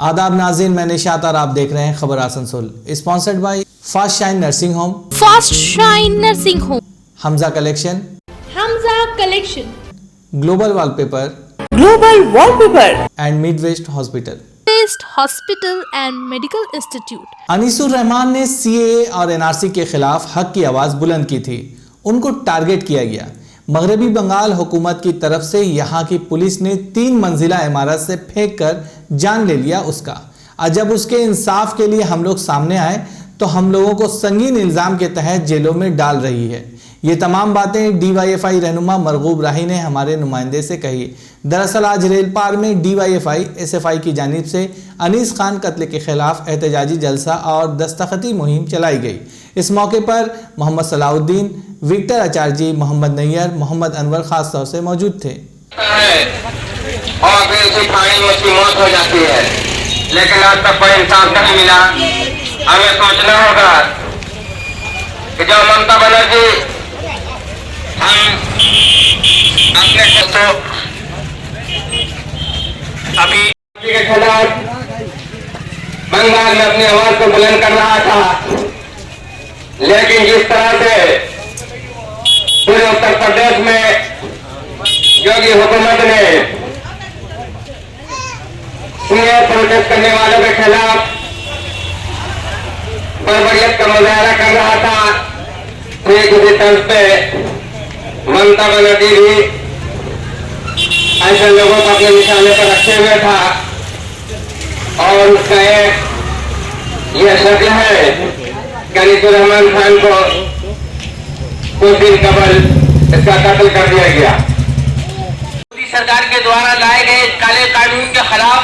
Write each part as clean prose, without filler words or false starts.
आदाब नाज़रीन, मैं निशात और आप देख रहे हैं खबर Asansol. Sponsored by fast shine nursing home, fast shine nursing home, Hamza collection, global wallpaper and Midwest hospital and medical institute. Anisur Rahman ने सीएए और एनआरसी के खिलाफ हक की आवाज बुलंद की थी। उनको टारगेट किया गया। मगरबी बंगाल हुकूमत की तरफ से यहाँ की पुलिस ने 3 मंजिला इमारत से फेंक कर जान ले लिया उसका। और जब उसके इंसाफ के लिए हम लोग सामने आए तो हम लोगों को संगीन इल्जाम के तहत जेलों में डाल रही है। ये तमाम बातें डीवाईएफआई रहनुमा मरगूब राही ने हमारे नुमाइंदे से कही। दरअसल आज रेलपार में डीवाईएफआई एसएफआई की जानिब से अनीस खान कत्ल के खिलाफ एहतजाजी जलसा और दस्तखती मुहिम चलाई गई। इस मौके पर मोहम्मद सलाउद्दीन, विक्टर आचार्य जी, मोहम्मद नैयर, मोहम्मद अनवर खास तौर से मौजूद थे। और फिर उसी पानी में उसकी मौत हो जाती है, लेकिन आज तक कोई इंसाफ नहीं मिला। हमें सोचना होगा कि जो ममता बनर्जी हम अपने दोस्तों अभी के खिलाफ बंगाल में अपनी आवाज को बुलंद कर रहा था, लेकिन जिस तरह से पूरे उत्तर प्रदेश में योगी हुकूमत ने सीए प्रोटेस्ट करने वालों के खिलाफ बर्बरियत का मुजाहरा कर रहा था, ठीक उसी तर्ज पे ममता बनर्जी भी ऐसे लोगों को अपने निशाने पर रखे हुए था। और उसका एक यह शक्ल है कि अनीसुर रहमान खान को कुछ दिन कबल इसका कत्ल कर दिया गया। मोदी सरकार के द्वारा लाए गए काले कानून के खिलाफ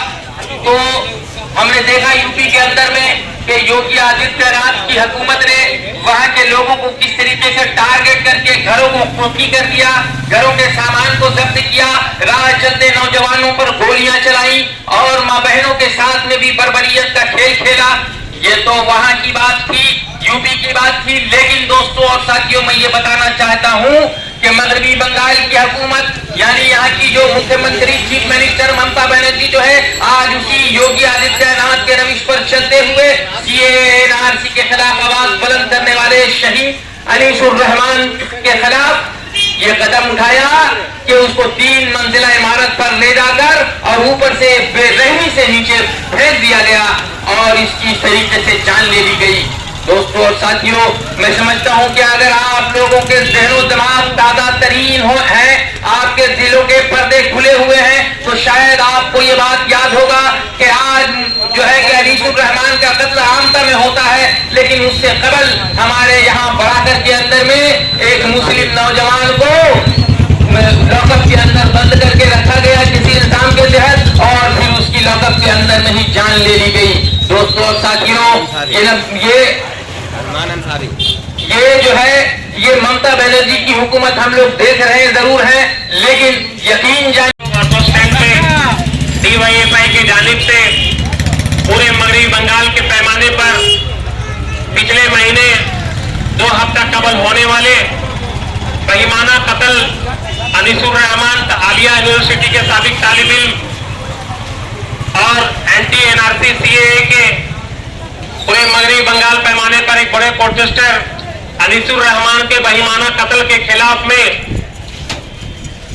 तो हमने देखा यूपी के अंदर में कि योगी आदित्यनाथ की हुकूमत ने वहां के लोगों को किस तरीके से टारगेट करके घरों को फूकी कर दिया, घरों के सामान को जब्त किया, राह चलते नौजवानों पर गोलियां चलाई और मां बहनों के साथ में भी बर्बरियत का खेल खेला। ये तो वहां की बात थी, यूपी की बात थी। लेकिन दोस्तों और साथियों, मैं ये बताना चाहता हूं कि मगरबी बंगाल की हुकूमत यानी यहाँ की जो मुख्यमंत्री चीफ मिनिस्टर ममता बनर्जी जो है, आज उसी योगी आदित्यनाथ के रविश पर चलते हुए सीएए एनआरसी के खिलाफ आवाज बुलंद करने वाले शहीद अनीसुर रहमान के खिलाफ ये कदम उठाया कि उसको 3 मंजिला इमारत पर ले जाकर और ऊपर से बेरहमी से नीचे फेंक दिया गया और इसकी तरीके से जान ले ली गई। दोस्तों और साथियों, मैं समझता हूं कि अगर आप लोगों के ज़हनो दिमाग ताज़ा तरीन है, आपके दिलों के पर्दे खुले हुए हैं, तो शायद आपको ये बात याद होगा कि आज जो है कि अनीसुर रहमान का कत्ल आमता में होता है, लेकिन उससे कबल हमारे यहाँ बराकर के अंदर में एक मुस्लिम नौजवान को लॉकअप के अंदर बंद करके रखा गया किसी इल्जाम के तहत और फिर उसकी लॉकअप के अंदर में ही जान ले ली गई। दोस्तों और साथियों, ये जो है ये ममता बनर्जी की हुकूमत हम लोग देख रहे हैं जरूर है, लेकिन यकीन जानिए डीवाईएफआई की जानिब से पूरे मगरबी बंगाल के पैमाने पर पिछले महीने 2 हफ्ता कबल होने वाले बहिमाना कत्ल अनीसुर रहमान आलिया यूनिवर्सिटी के साबिक तालिब इल्म और एंटी एनआरसी सीएए के पूरे मगरबी बंगाल पैमाने पर एक बड़े प्रोटेस्टर अनीसुर रहमान के बहिमाना कत्ल के खिलाफ में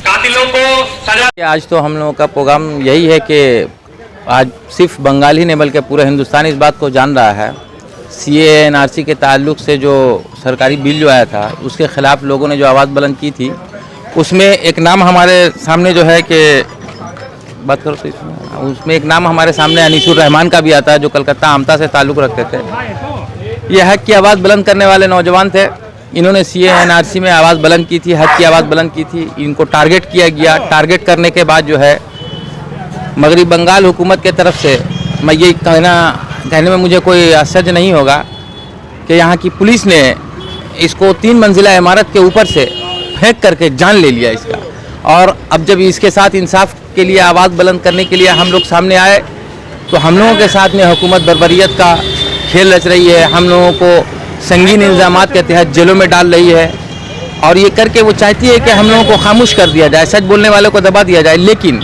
कातिलों को सजा। आज तो हम लोगों का प्रोग्राम यही है कि आज सिर्फ बंगाल ही नहीं बल्कि पूरा हिंदुस्तान इस बात को जान रहा है, सीएए एनआरसी के ताल्लुक से जो सरकारी बिल जो आया था उसके खिलाफ लोगों ने जो आवाज़ बुलंद की थी, उसमें एक नाम हमारे सामने जो है कि बात करो तो उसमें एक नाम हमारे सामने अनीसुर रहमान का भी आता है जो कलकत्ता आमता से ताल्लुक़ रखते थे। ये हक की आवाज़ बुलंद करने वाले नौजवान थे। इन्होंने सीए एनआरसी में आवाज़ बुलंद की थी, हक की आवाज़ बुलंद की थी। इनको टारगेट किया गया। टारगेट करने के बाद जो है मगरबी बंगाल हुकूमत के तरफ से, मैं ये कहने में मुझे कोई आश्चर्य नहीं होगा कि यहाँ की पुलिस ने इसको 3 मंजिला इमारत के ऊपर से फेंक करके जान ले लिया इसका। और अब जब इसके साथ इंसाफ के लिए आवाज़ बुलंद करने के लिए हम लोग सामने आए तो हम लोगों के साथ में हुकूमत बर्बरियत का खेल रच रही है, हम लोगों को संगीन इल्ज़ामात के तहत जेलों में डाल रही है और ये करके वो चाहती है कि हम लोगों को खामोश कर दिया जाए, सच बोलने वालों को दबा दिया जाए। लेकिन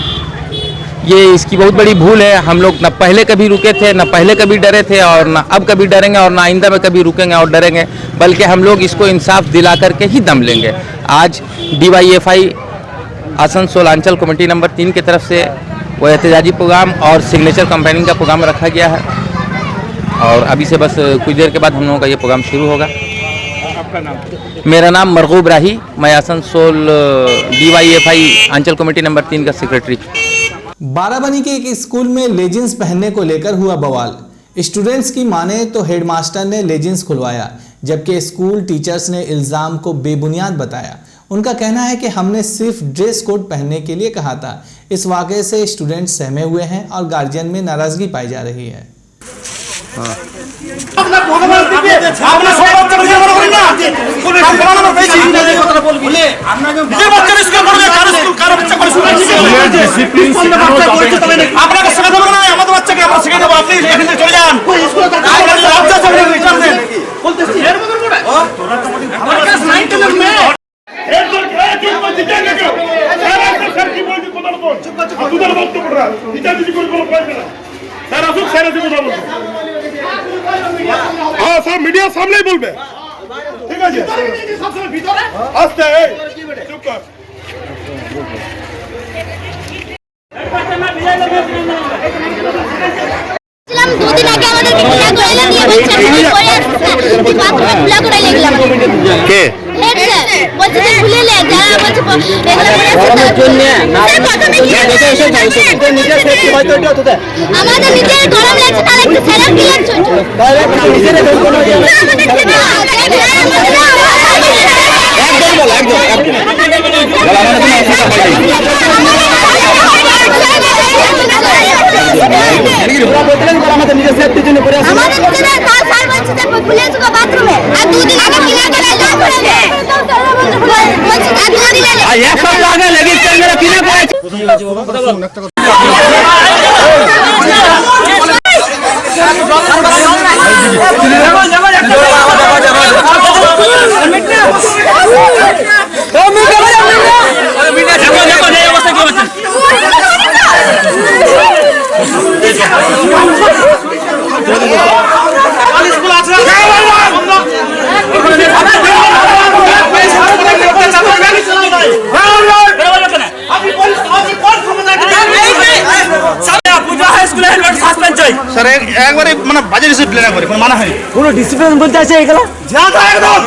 ये इसकी बहुत बड़ी भूल है। हम लोग न पहले कभी रुके थे, न पहले कभी डरे थे, और न अब कभी डरेंगे, और न आइंदा में कभी रुकेंगे और डरेंगे, बल्कि हम लोग इसको इंसाफ दिला करके ही दम लेंगे। आज DYFI आसनसोल अंचल कमेटी नंबर 3 की तरफ से वो एहतजाजी प्रोग्राम और सिग्नेचर कैंपेनिंग का प्रोग्राम रखा गया है, और अभी से बस कुछ देर के बाद हम लोगों का ये प्रोग्राम शुरू होगा। आपका नाम? मेरा नाम मरगूब राही, मैं आसनसोल DYFI अंचल कमेटी नंबर 3 का सेक्रेटरी। बाराबनी के एक स्कूल में लेजिंस पहनने को लेकर हुआ बवाल। स्टूडेंट्स की माने तो हेडमास्टर ने लेजिंस खुलवाया, जबकि स्कूल टीचर्स ने इल्जाम को बेबुनियाद बताया। उनका कहना है कि हमने सिर्फ ड्रेस कोड पहनने के लिए कहा था। इस वाकये से स्टूडेंट सहमे हुए हैं और गार्जियन में नाराजगी पाई जा रही है। हाँ सब मीडिया सामने ही बोलबे, ठीक আছে? আস্তে চুপ কর। দুদিন আগে আমাদেরকে খোলা করে দিয়ে বলছে করে আসছে বাথরুমে খোলা করে লাগলাম কে হেড স্যার বলছে যে খুলে লে যারা বলছে এগুলো করে জন্য না দেখে এসে যাইছে তো নিজে সেফটি হয়তো এটা হতে আমাদের নিজে গরম লাগছে তাহলে একটু সেরা কি লাগছে তাহলে নিজের কোনো আমাদের নিজের সেফটি জন্য করে আসছে আমাদের নিজের তার স্যার বলছে যে খুলে চুকা বাথরুমে আর দুদিন আগে ক্লিয়ার করে লাগা করেছে আর এক সপ্তাহ আগে লেগিস ক্যামেরা কিনে করেছে কোথায় আছে বাবা কথা বল একটা सर एक बार মানে বাজে ডিসিপ্লিন করে কোন মানা হয় পুরো ডিসিপ্লিন বলতে আছে এগুলো জায়গা একদম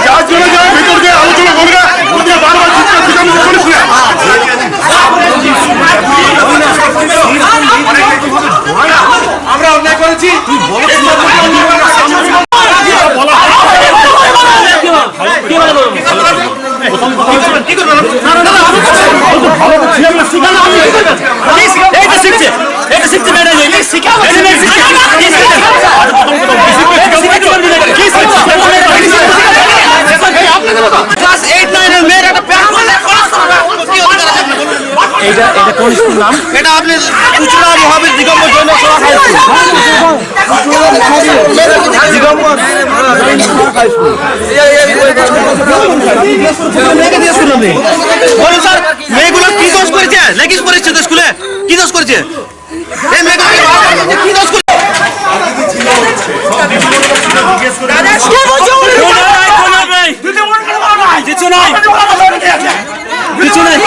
যাও চলে যাও ভিতর দিয়ে আলোচনা করবে ওদিকে বারবার চিৎকার করিস না আমরা অন্যায় করেছি তুই বল বলা কি বলে প্রথম কথা কি করবে না না না ভালো ছেলেগুলো শিখানো আমি এই যে শিখছে এটা শিখছে ম্যাডাম এই শিখাবো ক্লাস 8 9 এর মেয়ের একটা প্যান্ট পরে কি অধিকার আছে এটা কোন স্কুল নাম এটা আপনি উচ্চরা মহাবীর দিগম্বর জৈন সভা হাই স্কুল দিগম্বর হাই স্কুল বলুন স্যার মেয়েগুলো কি দোষ করেছে লেগিস করেছে তো স্কুলে কি দোষ করেছে এই মেয়েগুলো কি দোষ করেছে দাদা কি বলছো কিছু নাই কিছু নাই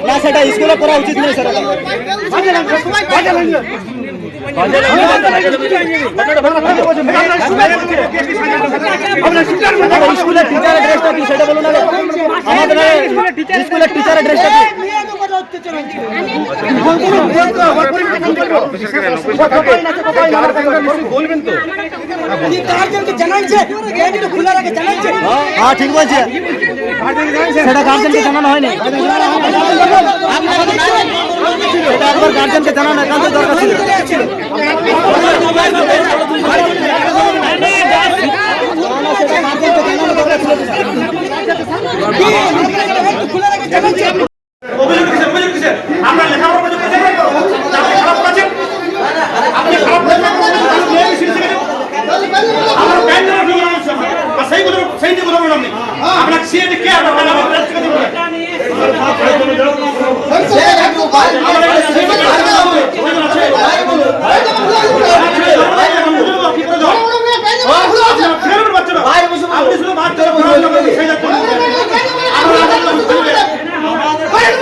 না সেটা স্কুলে করা উচিত নয় স্যার স্কুলের টিচারের ড্রেসটা কি সেটা বলুন আমাদের স্কুলের টিচারের ড্রেসটা কি বলবেন তো হ্যাঁ ঠিক বলছে সেটা গার্জেনকে জানানো হয়নি সেটা একবার গার্জেনকে জানানো একান্ত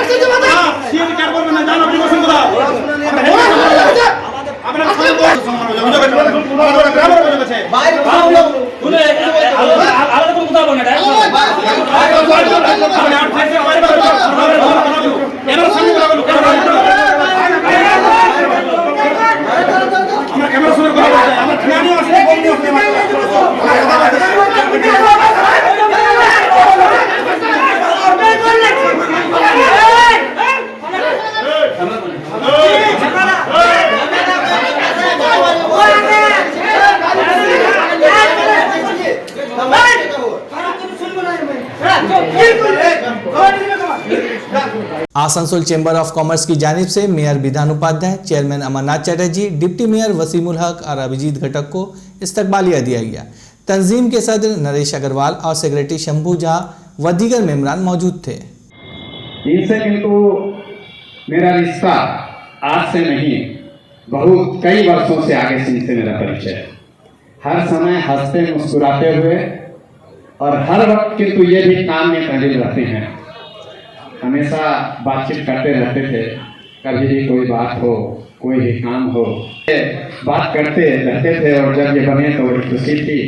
সিএম কার করবেন না জানো আপনি বসুন কথা আপনারা বাইরে আলাদা কোন কথা বলেন এটা এর সামনে কথা বলুন আমরা ক্যামেরা শুরু করব আমরা ঠিকানি আছে বন্ধ आसनसोल चैम्बर ऑफ कॉमर्स की जानिब से mayor Vidhan Upadhyay, chairman Amarnath Chatterjee, deputy mayor Wasimul Haq और अभिजीत घटक को इस्तकबालिया दिया गया। तंजीम के सदर नरेश अग्रवाल और सेक्रेटरी शंभू झा व दीगर मेम्बरान मौजूद थे। इनसे किंतु मेरा रिश्ता आज से नहीं, बहुत कई वर्षों से आगे से इनसे मेरा परिचय है। हर समय हंसते मुस्कुराते हुए और हर वक्त किंतु ये भी काम में तल्लीन रहते हैं, हमेशा बातचीत करते रहते थे। कभी भी कोई बात हो, कोई भी काम हो, बात करते रहते थे। और जब ये बने तो बड़ी खुशी थी।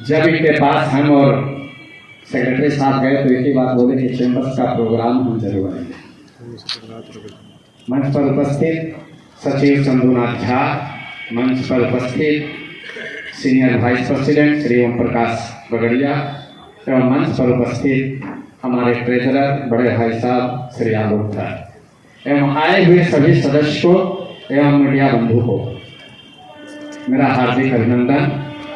जब इनके पास हम और सेक्रेटरी साहब गए तो एक ही बात बोले कि चैम्बर्स का प्रोग्राम हम जरूर आएंगे। मंच पर उपस्थित सचिव शंभुनाथ झा, मंच पर उपस्थित senior vice president Shri Om Prakash Bagadia एवं मंच पर उपस्थित हमारे ट्रेजरर बड़े भाई साहब श्री आलोक था एवं आए हुए सभी सदस्य को एवं मीडिया बंधु को मेरा हार्दिक अभिनंदन।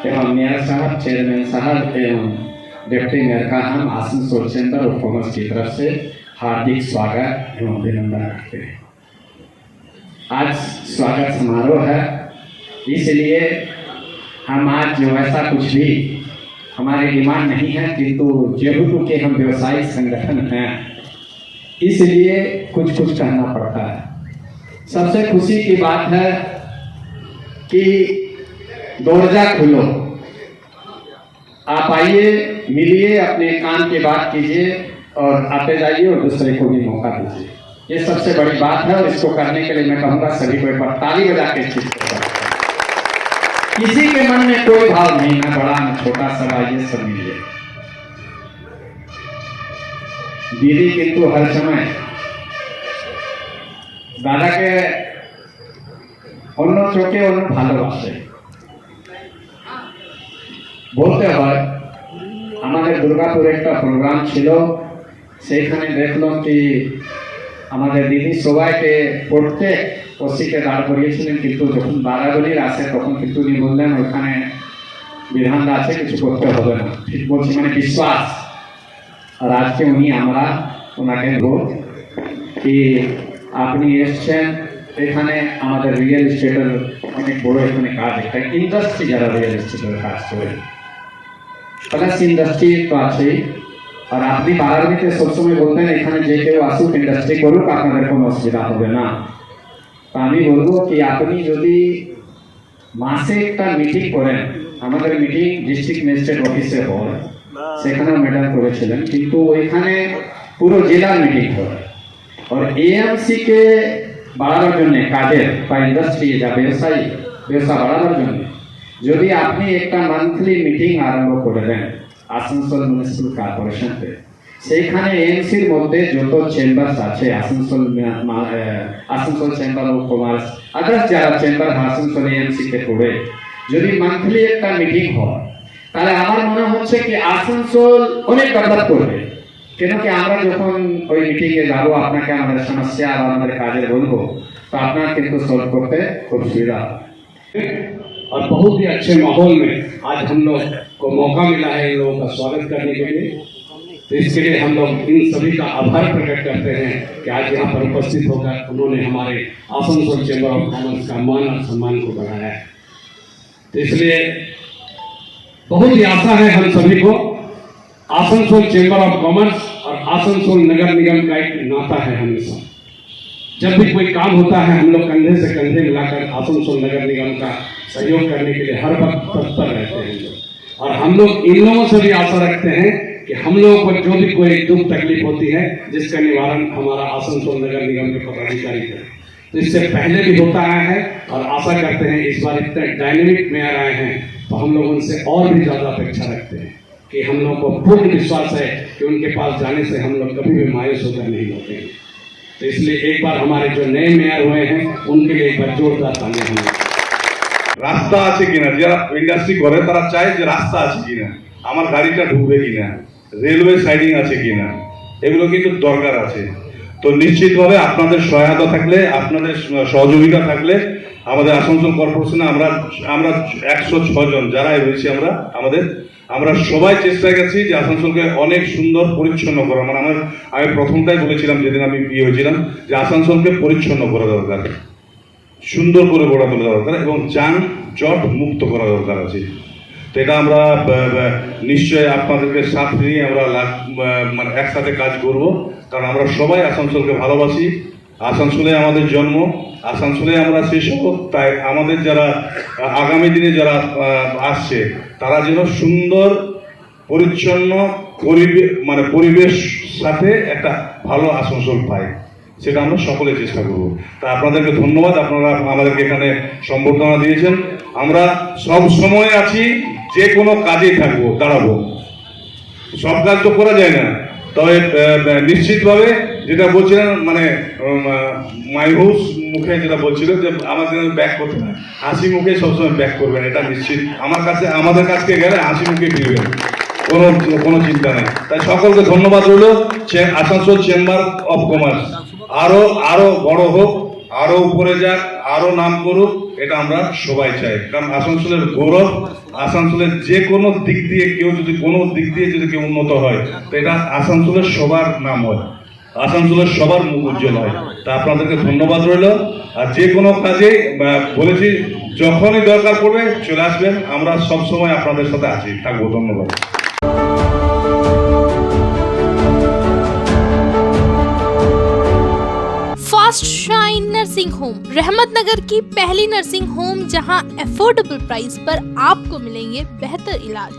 एवं मेयर साहब, चेयरमैन साहब एवं डिप्टी मेयर का हम आसनसोल चैम्बर ऑफ कॉमर्स की तरफ से हार्दिक स्वागत एवं अभिनंदन करते हैं। आज स्वागत समारोह है, इसलिए हम आज जो ऐसा कुछ भी हमारी डिमांड नहीं है, किंतु जेबुटू के हम व्यवसायिक संगठन हैं, इसलिए कुछ कुछ कहना पड़ता है। सबसे खुशी की बात है कि दरवाजा खुलो, आप आइए, मिलिए, अपने काम की बात कीजिए और आते जाइए और दूसरे को भी मौका दीजिए। ये सबसे बड़ी बात है और इसको करने के लिए मैं कहूँगा सभी को एक बार ताली बजा के चीज किसी के मन में कोई भाव नहीं, ना बड़ा ना छोटा, सब आइए, सब मिलिए। दीदी किंतु हर समय दादा के अन्य चोखे अन्य ভালোবাসে বলতে হয়। আমাদের দুর্গাপুরে একটা প্রোগ্রাম ছিল, সেখানে দেখলাম কি আমাদের দিদি সবাইকে পড়তে ওসিকে দাঁড় করিয়েছিলেন, কিন্তু যখন বারাবলির আসে তখন কিন্তু উনি বললেন ওখানে বিধান আছে, কিছু করতে হবে না। ঠিক বলছি, মানে বিশ্বাস। আর আজকে উনি আমরা ওনাকে বলব কি আপনি এসছেন এখানে আমাদের রিয়েল এস্টেটের অনেক বড় এখানে কাজ, একটা ইন্ডাস্ট্রি যারা রিয়েল এস্টেটের কাজ করে, প্লাস ইন্ডাস্ট্রি তো আছেই। আর আপনি বারাবলিতে সবসময় বলতেন এখানে যে কেউ আসুক ইন্ডাস্ট্রি করুক, আপনাদের কোনো অসুবিধা হবে না। তো আমি বলবো কি আপনি যদি মাসে একটা মিটিং করেন, আমাদের মিটিং ডিস্ট্রিক্ট ম্যাজিস্ট্রেট অফিসে হয়, সেখানেও ম্যাডাম করেছিলেন, কিন্তু ওইখানে পুরো জেলার মিটিং হয়। আর এএমসি কে বাড়াবার জন্য কাজের বা ইন্ডাস্ট্রি যা ব্যবসা বাড়াবার জন্য যদি আপনি একটা মান্থলি মিটিং আরম্ভ করে দেন আসানসোল মিউনিসিপ্যাল কর্পোরেশনতে, সেইখানে এএমসির মধ্যে যত চেম্বার্স আছে, Asansol chamber of commerce, others যারা চেম্বার আসানসোল এএমসি তে পড়ে যদি মান্থলি একটা মিটিং হয়, তাহলে আমার মনে হচ্ছে কি আসানসোল অনেক ডেভেলপ করবে। কেন কি আমরা যখন ওই মিটিংয়ে যাবো, আপনাকে আমাদের সমস্যা আর আমাদের কাজে বলবো, तो अपना किंतु सॉल्व करते खूब सुविधा और बहुत ही अच्छे माहौल में आज हम लोग को मौका मिला है इन लोगों का स्वागत करने के लिए। तो इसके लिए हम लोग इन सभी का आभार प्रकट करते हैं कि आज यहाँ पर उपस्थित होकर उन्होंने हमारे आसनसोल चैम्बर ऑफ कॉमर्स का मान और सम्मान को बढ़ाया है। तो इसलिए बहुत ही आशा है हम सभी को, आसनसोल चैम्बर ऑफ कॉमर्स और आसनसोल नगर निगम का एक नाता है। हमेशा जब भी कोई काम होता है हम लोग कंधे से कंधे मिलाकर आसनसोल नगर निगम का सहयोग करने के लिए हर वक्त तत्पर रहते हैं। और हम लोग इन लोगों से भी आशा रखते हैं कि हम लोगों को जो भी कोई दुख तकलीफ होती है जिसका निवारण हमारा आसनसोल नगर निगम के पदाधिकारी करें। तो इससे पहले भी होता आया है और आशा करते हैं इस बार इतने डायनेमिक मेयर आए हैं तो हम लोग उनसे और भी ज्यादा अपेक्षा रखते हैं कि हम लोग को पूर्ण विश्वास है कि उनके पास जाने से हम लोग कभी भी मायूस होकर नहीं होते हैं। तो इसलिए एक बार हमारे जो नए मेयर हुए हैं उनके लिए एक बार जोरदार तालियां होंगी। রাস্তা আছে কিনা, যারা ইন্ডাস্ট্রি করে তারা চায় যে রাস্তা আছে কিনা, আমার গাড়িটা ঢুকবে কিনা, রেলওয়ে সাইডিং আছে কিনা, এগুলো কিন্তু দরকার আছে। তো নিশ্চিতভাবে আপনাদের সহায়তা থাকলে, আপনাদের সহযোগিতা থাকলে আমাদের আসানসোল কর্পোরেশনে আমরা 106 জন যারা রয়েছি আমরা সবাই চেষ্টা করছি যে আসানসোলকে অনেক সুন্দর পরিচ্ছন্ন করা। মানে আমি প্রথমটাই বলেছিলাম যেদিন আমি হয়েছিলাম যে আসানসোলকে পরিচ্ছন্ন করা দরকার, সুন্দর করে গড়া তোলা দরকার এবং যানজট মুক্ত করা দরকার আছে। তো এটা আমরা নিশ্চয়ই আপনাদেরকে সাথে নিয়ে আমরা মানে একসাথে কাজ করব, কারণ আমরা সবাই আসানসোলকে ভালোবাসি। আসানসোলে আমাদের জন্ম, আসানসোলে আমরা শেষ হব। তাই আমাদের যারা আগামী দিনে যারা আসছে তারা যেন সুন্দর পরিচ্ছন্ন পরিবেশ সাথে একটা ভালো আসানসোল পায়, সেটা আমরা সকলে চেষ্টা করব। তা আপনাদেরকে ধন্যবাদ, আপনারা আমাদেরকে এখানে সম্বর্ধনা দিয়েছেন। আমরা সব সময় আছি, যে কোনো কাজে থাকবো, দাঁড়াবো। সব কাজ তো করা যায় না, তবে নিশ্চিতভাবে যেটা বলছিলেন মানে মাইহুস মুখে যেটা বলছিল যে আমাদের ব্যাক করতে না, হাসি মুখে সবসময় ব্যাক করবেন, এটা নিশ্চিত। আমাদের কাছকে গেলে হাসি মুখে ফিরবেন, কোনো চিন্তা নেই। তাই সকলকে ধন্যবাদ রইল। আসানসোল চেম্বার অফ কমার্স আরো বড় হোক, আরো উপরে যাক, আরো নাম করুক, এটা আমরা সবাই চাই। কারণ আসানসোলের গৌরব, আসানসোলের যে কোনো দিক দিয়ে কেউ যদি কেউ উন্নত হয় তো এটা আসানসোলের সবার নাম হয়, আসানসোলের সবার মুখ উজ্জ্বল হয়। তা আপনাদেরকে ধন্যবাদ রইল। আর যে কোনো কাজে বলেছি যখনই দরকার পড়বে চলে আসবেন, আমরা সবসময় আপনাদের সাথে আছি, থাকবো। ধন্যবাদ। फर्स्ट शाइन नर्सिंग होम, रहमत नगर की पहली नर्सिंग होम जहां अफोर्डेबल प्राइस पर आपको मिलेंगे बेहतर इलाज।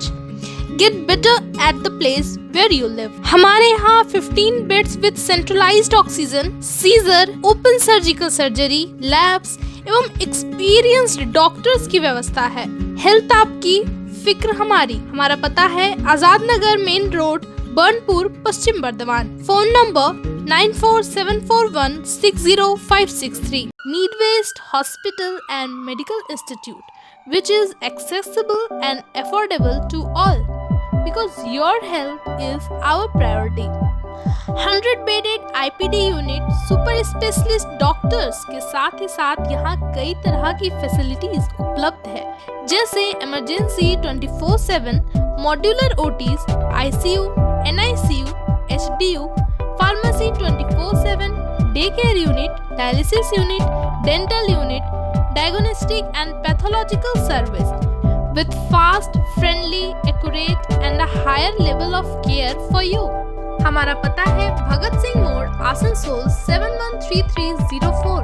Get better at the place where you live. हमारे यहाँ 15 beds with centralised oxygen, caesar, open surgical surgery, labs एवं एक्सपीरियंस्ड डॉक्टर्स की व्यवस्था है। हेल्थ आपकी, फिक्र हमारी। हमारा पता है Azad Nagar main road, Burnpur, Paschim Bardhaman. Phone number 9474160563। Needwaste Hospital and Medical Institute, which is accessible and affordable to all, because your health is our priority. 100 bedded IPD unit, super specialist doctors के साथ ही साथ यहाँ कई तरह की फैसिलिटीज उपलब्ध है, जैसे emergency 24/7, modular OTs, ICU, NICU, HDU, pharmacy 24/7, day care unit, dialysis unit, dental unit, diagnostic and pathological service with fast, friendly, accurate and a higher level of care for you. हमारा पता है भगत सिंह मोड़, Asansol 713304।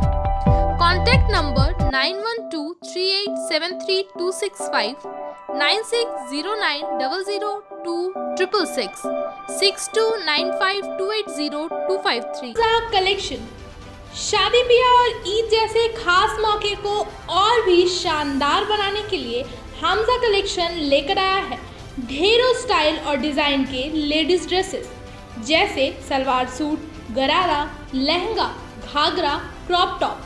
Contact number 9123873265, 9609002666, 6295280253। Collection शादी ब्याह और ईद जैसे खास मौके को और भी शानदार बनाने के लिए हमजा कलेक्शन लेकर आया है ढेरों स्टाइल और डिज़ाइन के लेडीज ड्रेसेस, जैसे सलवार सूट, गरारा, लहंगा, घाघरा, क्रॉप टॉप,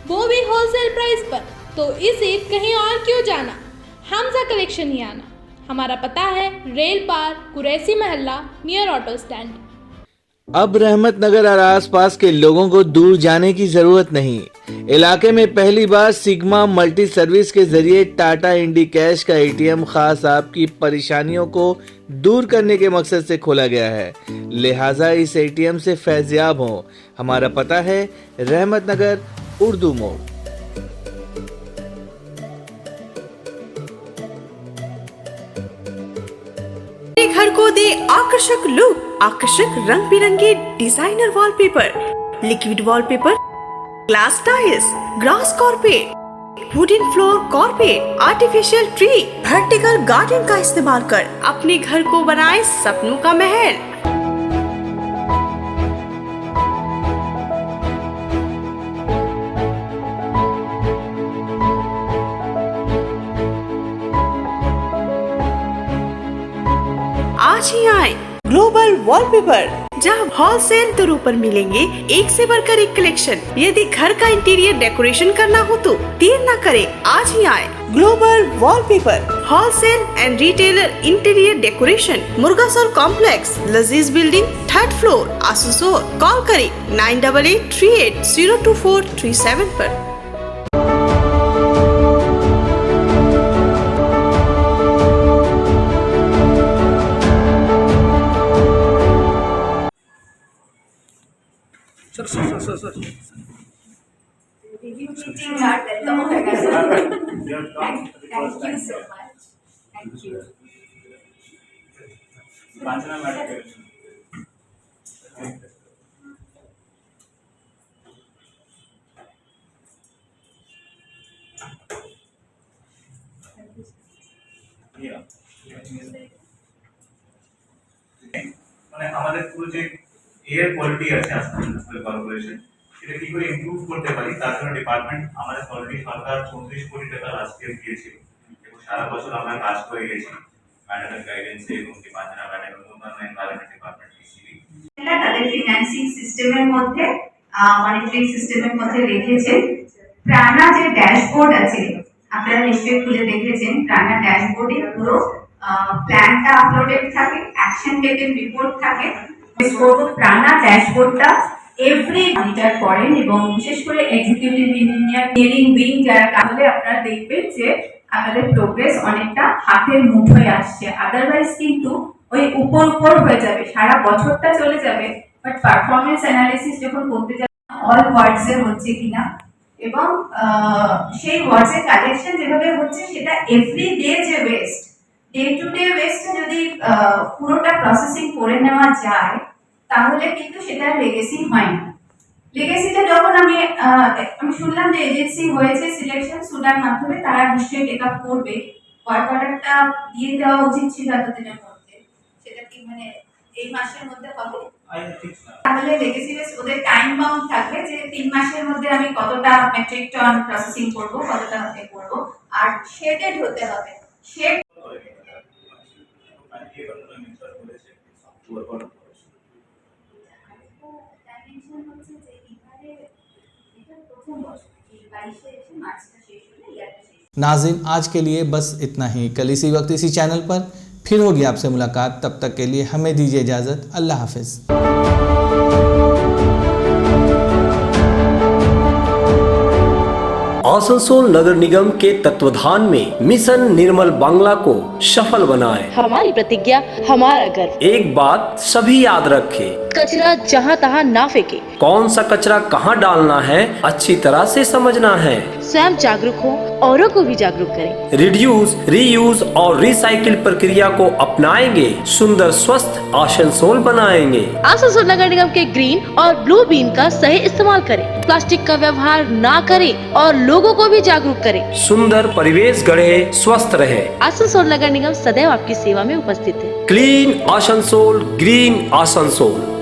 वो भी होलसेल प्राइस पर। तो इसे कहीं और क्यों जाना, हमजा कलेक्शन ही आना। हमारा पता है रेल पार, कुरैसी महल्ला, नियर ऑटो स्टैंड। अब रहमत नगर और आसपास के लोगों को दूर जाने की जरूरत नहीं। इलाके में पहली बार सिग्मा मल्टी सर्विस के जरिए टाटा इंडी कैश का ATM खास आपकी परेशानियों को दूर करने के मकसद से खोला गया है, लिहाजा इस ATM से फैज़याब हो। हमारा पता है रहमत नगर, उर्दू मोड़। घर को दे आकर्षक लुक, आकर्षक रंग बिरंगे designer wallpaper, liquid wallpaper, glass tiles, grass carpet, wooden floor, carpet, artificial tree, vertical garden का इस्तेमाल कर अपने घर को बनाए सपनों का महल। आज ही आए ग्लोबल वॉलपेपर, जहां होलसेल दरों पर मिलेंगे एक से बढ़कर एक कलेक्शन। यदि घर का इंटीरियर डेकोरेशन करना हो तो देर न करें, आज ही आए global wallpaper, wholesale and retailer interior decoration, Murgasol complex, Lajeez building, 3rd floor, Asansol. Call करें 9883802437 पर। মানে আমাদের পুরো যে এয়ার কোয়ালিটি আছে আসানসোল কর্পোরেশন, সেটা কি করে ইমপ্রুভ করতে পারি তার জন্য ডিপার্টমেন্ট আমাদের অলরেডি সরকার 34 কোটি টাকা লাস্ট ইয়ার দিয়েছিল এবং সারা বছর আমরা কাজ করে গেছি ম্যাডামের গাইডেন্সে এবং ডিপার্টমেন্ট ম্যাডামের উন্নয়ন এনভায়রনমেন্ট ডিপার্টমেন্ট পিসিবি তাদের ফিন্যান্সিং সিস্টেমের মধ্যে মনিটরিং সিস্টেমের মধ্যে রেখেছে প্রাণা যে ড্যাশবোর্ড আছে, আপনারা নিশ্চয়ই খুলে দেখেছেন। প্রাণা ড্যাশবোর্ডে পুরো প্ল্যানটা আপলোডেড থাকে, অ্যাকশন টেকেন রিপোর্ট থাকে। প্রাণা ড্যাশবোর্ডটা এভরি মনিটর করেন এবং বিশেষ করে এক্সিকিউটিভ ইঞ্জিনিয়ারিং উইং যারা, তাহলে আপনারা দেখবেন যে আপনাদের প্রোগ্রেস অনেকটা হাতের মুঠোয় আসছে। আদারওয়াইজ কিন্তু ওই উপর হয়ে যাবে, সারা বছরটা চলে যাবে, বাট পারফরমেন্স অ্যানালিসিস যখন করতে যাবে অল ওয়ার্ডসে হচ্ছে কিনা এবং সেই ওয়ার্ডসের কালেকশন যেভাবে হচ্ছে সেটা এভরি ডে যে waste, day to day waste যদি পুরোটা প্রসেসিং করে নেওয়া যায় তাহলে কিন্তু সেটা লেগেসি হয় না। লেগেসিটা যখন আমি শুনলাম যে এজেন্সি হয়েছে সিলেকশন সুডার মাধ্যমে, তারা নিশ্চয়ই টেক আপ করবে। ওয়ার্ক অর্ডারটা দিয়ে দেওয়া উচিত ছিল এতদিনের মধ্যে, সেটা কি মানে এই মাসের মধ্যে হবে? তাহলে লেগেসি বেস ওদের টাইম বাউন্ড থাকবে যে 3 মাসের মধ্যে আমি কতটা মেট্রিক টন প্রসেসিং করব, কতটা করব, আর শেডেড হতে হবে। শেড नाज़रीन, आज के लिए बस इतना ही। कल इसी वक्त इसी चैनल पर फिर होगी आपसे मुलाकात। तब तक के लिए हमें दीजिए इजाज़त। अल्लाह हाफिज़। आसनसोल नगर निगम के तत्वाधान में मिशन निर्मल बांग्ला को सफल बनाएं। हमारी प्रतिज्ञा, हमारा गर्व। एक बात सभी याद रखें, कचरा जहाँ तहाँ ना फेंके। कौन सा कचरा कहाँ डालना है अच्छी तरह से समझना है। स्वयं जागरूक हो, औरों को भी जागरूक करें। रिड्यूस, रीयूज और रिसाइकिल प्रक्रिया को अपनाएंगे, सुंदर स्वस्थ आसनसोल बनाएंगे। आसनसोल नगर निगम के ग्रीन और ब्लू बीन का सही इस्तेमाल करें, प्लास्टिक का व्यवहार ना करें और लोगों को भी जागरूक करें। सुंदर परिवेश गढ़े, स्वस्थ रहे। आसनसोल नगर निगम सदैव आपकी सेवा में उपस्थित है। Clean Asansol, green Asansol.